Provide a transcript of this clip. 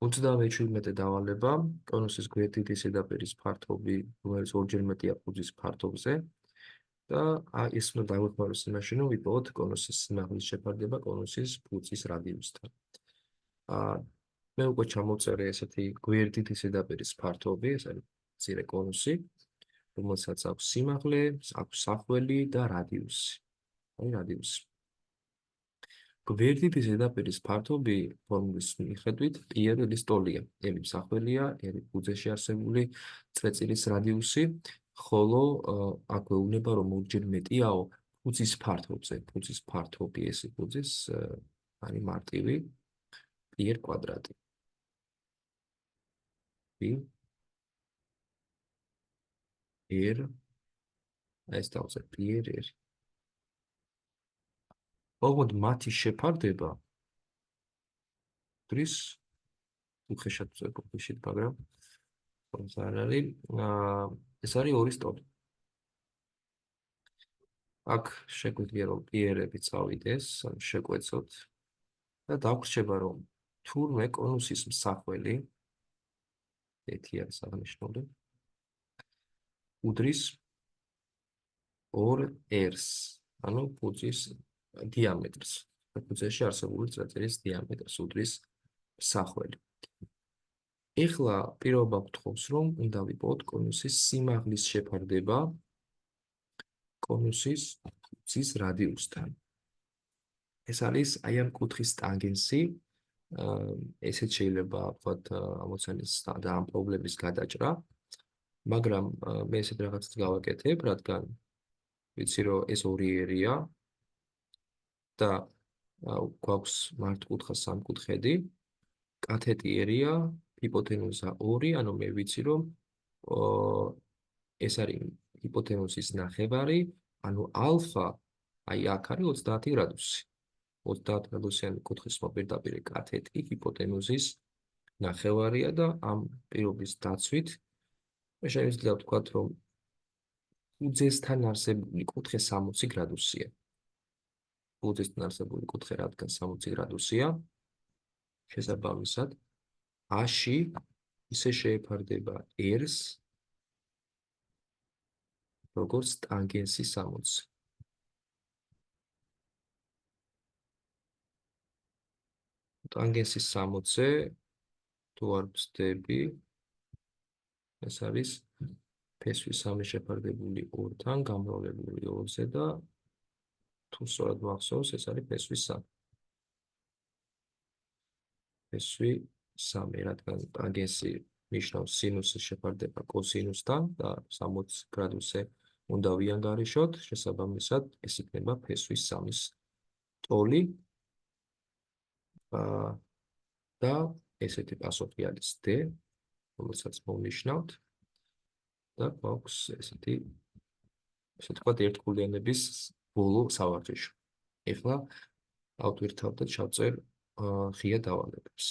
27 დავალება კონუსის გვერდითი ზედაპირის ფართობი, რომელიც ორჯერ მეტია ფუძის ფართობზე და ეს უნდა დავეხმაროს იმაში, რომ ვიპოვოთ კონუსის სიმაღლის შეფარდება კონუსის ფუძის რადიუსთან. მე უკვე ჩამოვწერე ესეთი გვერდითი ზედაპირის ფართობი, ეს არის მცირე კონუსი, რომელსაც აქვს სიმაღლე, აქვს სახველი და რადიუსი. აი რადიუსი. გვერდითი ზედაპირის ფართობი ფორმულის მიხედვით პიერელის ტოლია. ელი მსახველია, ელი ფუძეში არსებული წრეწირის რადიუსი, ხოლო აქ გვეუბნება, რომ ორჯერ მეტიაო ფუძის ფართობზე. ფუძის ფართობი ესე ფუძის არის მარტივი პიერ კვადრატი. პიერ ეს დავწერე პიერ ერი. ოღონდ მათი შეფარდება დრის უხეშად წერყოფილში, მაგრამ ეს არ არის, ეს არის ორის ტოლი. აქ შეგვიძლია რომ პიერები წავიდეს, შეკვეცოთ და დაგვრჩება რომ თურმე კონუსის მსახველი ერთი არის აღნიშნული უდრის 2r-ს, ანუ ფუძის დიამეტრს. ფუძეში არსებული წრეწირის დიამეტრს უდრის მსახველი. ეხლა პირობა გთხოვს რომ უნდა ვიპოვოთ კონუსის სიმაღლის შეფარდება კონუსის ფუძის რადიუსთან. ეს არის აი ამ კუთხის ტანგენსი, ესეც შეიძლება ვთქვათ ამოცანის და ამ პრობლემის გადაჭრა, მაგრამ მე ესეთ რაღაცას გავაკეთებ, რადგან ვიცი რომ ეს ორი ერია და გვაქვს მართკუთხა სამკუთხედი, კათეტი ერია, ჰიპოთენუზა 2, ანუ მე ვიცი რომ ეს არის ჰიპოთენუზის ნახევარი, ანუ ალფა აი აქ არის 30 გრადუსი. 30 გრადუსიანი კუთხის მოპირდაპირე კათეტი ჰიპოტენუზის ნახევარია და ამ პირობის დაცვით მე შეიძლება ვთქვათ, რომ ფუძესთან არსებული კუთხე 60 გრადუსია. ფუძესთან არსებული კუთხე რადგან 60 გრადუსია, შესაბამისად A-ში ისე შეეფარდება R-ს, როგორც ტანგენსი 60. ტანგენსი 60-ზე თუ არ ვცდები, ეს არის ფესვის 3 შეფარდებული 2-თან გამრავლებული 2-ზე და თუ სწორად მახსოვს, ეს არის ფესვის 3. ფესვი 3, რადგან ტანგენსი ნიშნავს სინუსის შეფარდება კოსინუსთან და 60 გრადუსზე უნდა ვიანგარიშოთ, შესაბამისად ეს იქნება ფესვის 3-ის ტოლი და ესეთი პასუხი არის D, რომელსაც მოვნიშნავთ და გვაქვს ესეთი ესე ვთქვათ ერთგულიანების ბოლო სავარჯიშო. ეხლა ავტვირთავ და ჩავწერ ღია დავალებებს.